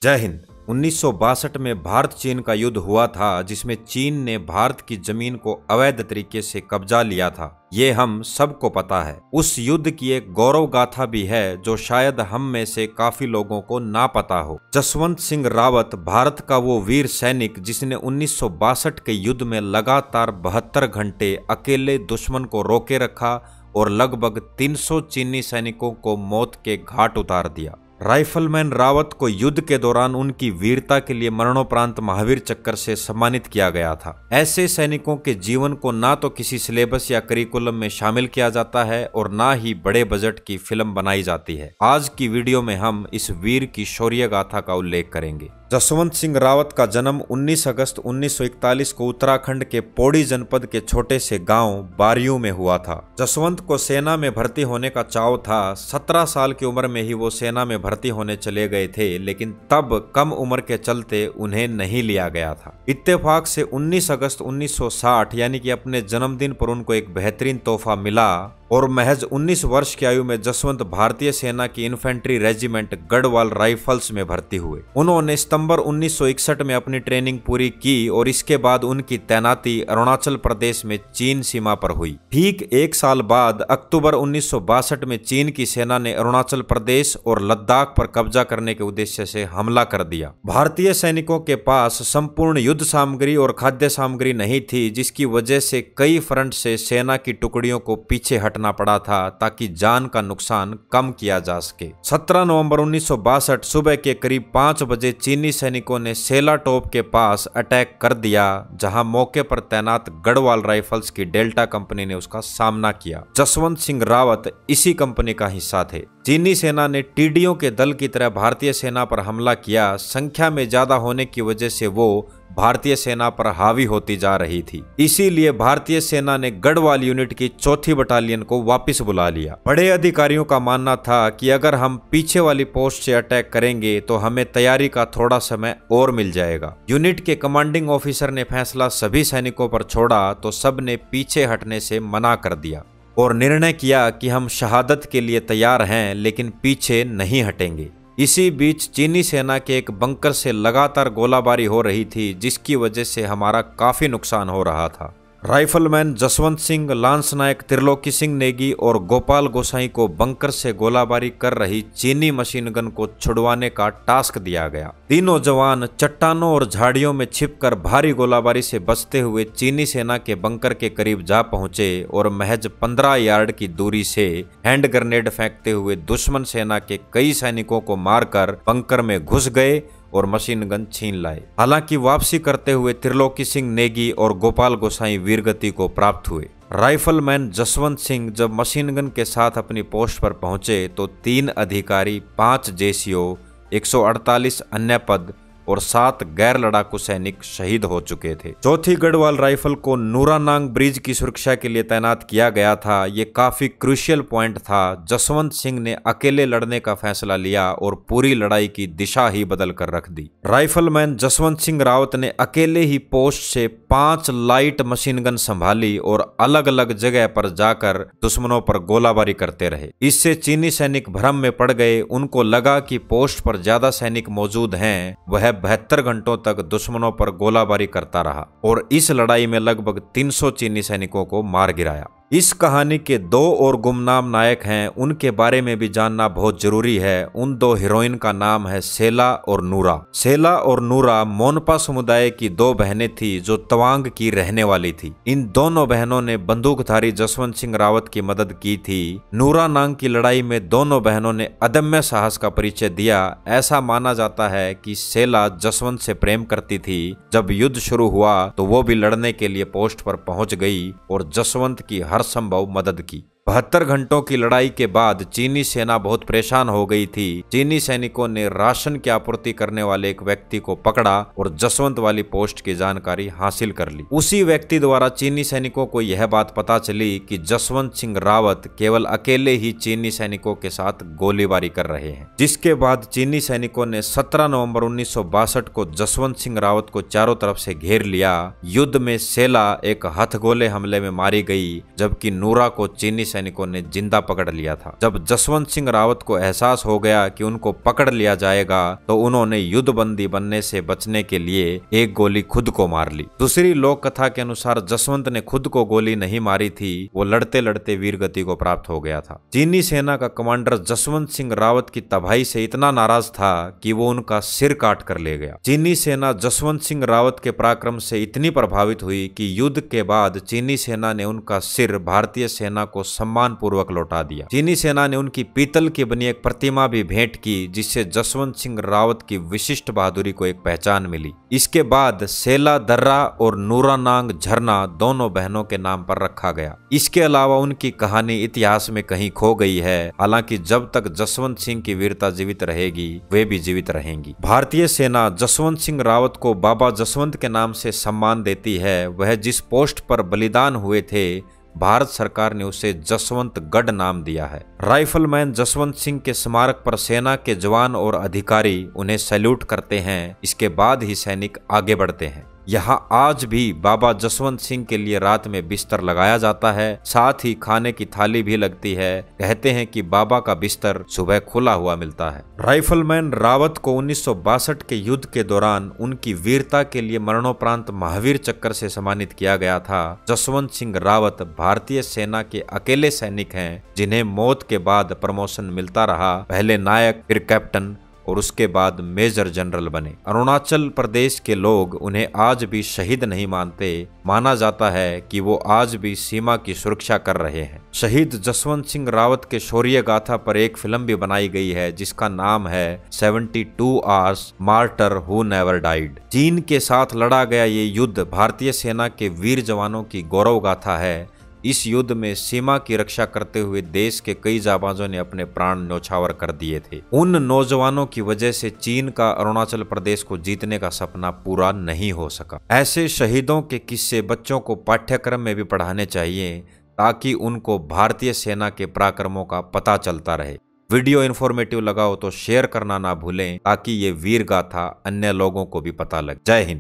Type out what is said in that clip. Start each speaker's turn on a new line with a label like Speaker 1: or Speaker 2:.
Speaker 1: जय हिंद। 1962 में भारत चीन का युद्ध हुआ था, जिसमें चीन ने भारत की जमीन को अवैध तरीके से कब्जा लिया था। ये हम सबको पता है। उस युद्ध की एक गौरव गाथा भी है जो शायद हम में से काफी लोगों को ना पता हो। जसवंत सिंह रावत भारत का वो वीर सैनिक जिसने 1962 के युद्ध में लगातार 72 घंटे अकेले दुश्मन को रोके रखा और लगभग 300 चीनी सैनिकों को मौत के घाट उतार दिया। राइफलमैन रावत को युद्ध के दौरान उनकी वीरता के लिए मरणोपरांत महावीर चक्र से सम्मानित किया गया था। ऐसे सैनिकों के जीवन को ना तो किसी सिलेबस या करिकुलम में शामिल किया जाता है और ना ही बड़े बजट की फिल्म बनाई जाती है। आज की वीडियो में हम इस वीर की शौर्य गाथा का उल्लेख करेंगे। जसवंत सिंह रावत का जन्म 19 अगस्त 1941 को उत्तराखंड के पौड़ी जनपद के छोटे से गांव बारियू में हुआ था। जसवंत को सेना में भर्ती होने का चाव था। 17 साल की उम्र में ही वो सेना में भर्ती होने चले गए थे, लेकिन तब कम उम्र के चलते उन्हें नहीं लिया गया था। इत्तेफाक से 19 अगस्त 1960 यानी कि अपने जन्मदिन पर उनको एक बेहतरीन तोहफा मिला और महज 19 वर्ष की आयु में जसवंत भारतीय सेना की इन्फेंट्री रेजिमेंट गढ़वाल राइफल्स में भर्ती हुए। उन्होंने सितंबर 1961 में अपनी ट्रेनिंग पूरी की और इसके बाद उनकी तैनाती अरुणाचल प्रदेश में चीन सीमा पर हुई। ठीक एक साल बाद अक्टूबर 1962 में चीन की सेना ने अरुणाचल प्रदेश और लद्दाख पर कब्जा करने के उद्देश्य से हमला कर दिया। भारतीय सैनिकों के पास संपूर्ण युद्ध सामग्री और खाद्य सामग्री नहीं थी, जिसकी वजह से कई फ्रंट से सेना की टुकड़ियों को पीछे हटना पड़ा था ताकि जान का नुकसान कम किया जा सके। 17 नवंबर 1962 सुबह के करीब 5 बजे चीनी सैनिकों ने सेला टॉप के पास अटैक कर दिया, जहां मौके पर तैनात गढ़वाल राइफल्स की डेल्टा कंपनी ने उसका सामना किया। जसवंत सिंह रावत इसी कंपनी का हिस्सा थे। चीनी सेना ने टीडियों के दल की तरह भारतीय सेना पर हमला किया। संख्या में ज्यादा होने की वजह से वो भारतीय सेना पर हावी होती जा रही थी। इसीलिए भारतीय सेना ने गढ़वाल यूनिट की 4थी बटालियन को वापस बुला लिया। बड़े अधिकारियों का मानना था कि अगर हम पीछे वाली पोस्ट से अटैक करेंगे तो हमें तैयारी का थोड़ा समय और मिल जाएगा। यूनिट के कमांडिंग ऑफिसर ने फैसला सभी सैनिकों पर छोड़ा तो सब ने पीछे हटने से मना कर दिया और निर्णय किया कि हम शहादत के लिए तैयार हैं, लेकिन पीछे नहीं हटेंगे। इसी बीच चीनी सेना के एक बंकर से लगातार गोलाबारी हो रही थी, जिसकी वजह से हमारा काफी नुकसान हो रहा था। राइफलमैन जसवंत सिंह, लांस नायक त्रिलोकी सिंह नेगी और गोपाल गोसाई को बंकर से गोलाबारी कर रही चीनी मशीन गन को छुड़वाने का टास्क दिया गया। तीनों जवान चट्टानों और झाड़ियों में छिपकर भारी गोलाबारी से बचते हुए चीनी सेना के बंकर के करीब जा पहुंचे और महज 15 यार्ड की दूरी से हैंड ग्रेनेड फेंकते हुए दुश्मन सेना के कई सैनिकों को मारकर बंकर में घुस गए और मशीन गन छीन लाए। हालांकि वापसी करते हुए त्रिलोकी सिंह नेगी और गोपाल गोसाई वीरगति को प्राप्त हुए। राइफलमैन जसवंत सिंह जब मशीन गन के साथ अपनी पोस्ट पर पहुंचे तो 3 अधिकारी, 5 जेसीओ, 148 अन्य पद और 7 गैर लड़ाकू सैनिक शहीद हो चुके थे। 4थी गढ़वाल राइफल को नूरानांग ब्रिज की सुरक्षा के लिए तैनात किया गया था। ये काफी क्रूशियल पॉइंट था। जसवंत सिंह ने अकेले लड़ने का फैसला लिया और पूरी लड़ाई की दिशा ही बदल कर रख दी। राइफलमैन जसवंत सिंह रावत ने अकेले ही पोस्ट से 5 लाइट मशीन गन संभाली और अलग अलग जगह पर जाकर दुश्मनों पर गोलाबारी करते रहे। इससे चीनी सैनिक भ्रम में पड़ गए। उनको लगा कि पोस्ट पर ज्यादा सैनिक मौजूद हैं। वह 72 घंटों तक दुश्मनों पर गोलाबारी करता रहा और इस लड़ाई में लगभग 300 चीनी सैनिकों को मार गिराया। इस कहानी के 2 और गुमनाम नायक हैं, उनके बारे में भी जानना बहुत जरूरी है। उन 2 हीरोइन का नाम है सेला और नूरा। सेला और नूरा मोनपा समुदाय की 2 बहनें थी जो तवांग की रहने वाली थी। इन दोनों बहनों ने बंदूकधारी जसवंत सिंह रावत की मदद की थी। नूरा नांग की लड़ाई में दोनों बहनों ने अदम्य साहस का परिचय दिया। ऐसा माना जाता है कि सेला जसवंत से प्रेम करती थी। जब युद्ध शुरू हुआ तो वो भी लड़ने के लिए पोस्ट पर पहुंच गई और जसवंत की हर संभव मदद की। 72 घंटों की लड़ाई के बाद चीनी सेना बहुत परेशान हो गई थी। चीनी सैनिकों ने राशन की आपूर्ति करने वाले एक व्यक्ति को पकड़ा और जसवंत वाली पोस्ट की जानकारी हासिल कर ली। उसी व्यक्ति द्वारा चीनी सैनिकों को यह बात पता चली कि जसवंत सिंह रावत केवल अकेले ही चीनी सैनिकों के साथ गोलीबारी कर रहे हैं। जिसके बाद चीनी सैनिकों ने 17 नवंबर 1962 को जसवंत सिंह रावत को चारों तरफ से घेर लिया। युद्ध में सेला एक हथगोले हमले में मारी गई, जबकि नूरा को चीनी सैनिकों ने जिंदा पकड़ लिया था। जब जसवंत सिंह रावत को एहसास हो गया कि उनको पकड़ लिया जाएगा तो उन्होंने युद्धबंदी बनने से बचने के लिए एक गोली खुद को मार ली। दूसरी लोक कथा के अनुसार जसवंत ने खुद को गोली नहीं मारी थी, वो लड़ते लड़ते वीरगति को प्राप्त हो गया था। चीनी सेना का कमांडर जसवंत सिंह रावत की तबाही से इतना नाराज था कि वो उनका सिर काट कर ले गया। चीनी सेना जसवंत सिंह रावत के पराक्रम से इतनी प्रभावित हुई कि युद्ध के बाद चीनी सेना ने उनका सिर भारतीय सेना को सम्मान पूर्वक लौटा दिया। चीनी सेना ने उनकी पीतल की बनी एक प्रतिमा भी भेंट की, जिससे जसवंत सिंह रावत की विशिष्ट बहादुरी को एक पहचान मिली। इसके बाद सेला दर्रा और नूरानांग झरना दोनों बहनों के नाम पर रखा गया। इसके अलावा उनकी कहानी इतिहास में कहीं खो गई है। हालांकि जब तक जसवंत सिंह की वीरता जीवित रहेगी, वे भी जीवित रहेंगी। भारतीय सेना जसवंत सिंह रावत को बाबा जसवंत के नाम से सम्मान देती है। वह जिस पोस्ट पर बलिदान हुए थे, भारत सरकार ने उसे जसवंत गढ़ नाम दिया है। राइफलमैन जसवंत सिंह के स्मारक पर सेना के जवान और अधिकारी उन्हें सैल्यूट करते हैं। इसके बाद ही सैनिक आगे बढ़ते हैं। यहाँ आज भी बाबा जसवंत सिंह के लिए रात में बिस्तर लगाया जाता है, साथ ही खाने की थाली भी लगती है। कहते हैं कि बाबा का बिस्तर सुबह खुला हुआ मिलता है। राइफलमैन रावत को 1962 के युद्ध के दौरान उनकी वीरता के लिए मरणोपरांत महावीर चक्र से सम्मानित किया गया था। जसवंत सिंह रावत भारतीय सेना के अकेले सैनिक हैं जिन्हें मौत के बाद प्रमोशन मिलता रहा। पहले नायक, फिर कैप्टन और उसके बाद मेजर जनरल बने। अरुणाचल प्रदेश के लोग उन्हें आज भी शहीद नहीं मानते। माना जाता है कि वो आज भी सीमा की सुरक्षा कर रहे हैं। शहीद जसवंत सिंह रावत के शौर्य गाथा पर एक फिल्म भी बनाई गई है जिसका नाम है 72 hours martyr who never died. चीन के साथ लड़ा गया ये युद्ध भारतीय सेना के वीर जवानों की गौरव गाथा है। इस युद्ध में सीमा की रक्षा करते हुए देश के कई जाबाजों ने अपने प्राण न्यौछावर कर दिए थे। उन नौजवानों की वजह से चीन का अरुणाचल प्रदेश को जीतने का सपना पूरा नहीं हो सका। ऐसे शहीदों के किस्से बच्चों को पाठ्यक्रम में भी पढ़ाने चाहिए ताकि उनको भारतीय सेना के पराक्रमों का पता चलता रहे। वीडियो इन्फॉर्मेटिव लगा हो तो शेयर करना ना भूलें ताकि ये वीर गाथा अन्य लोगों को भी पता लगे। जय हिंद।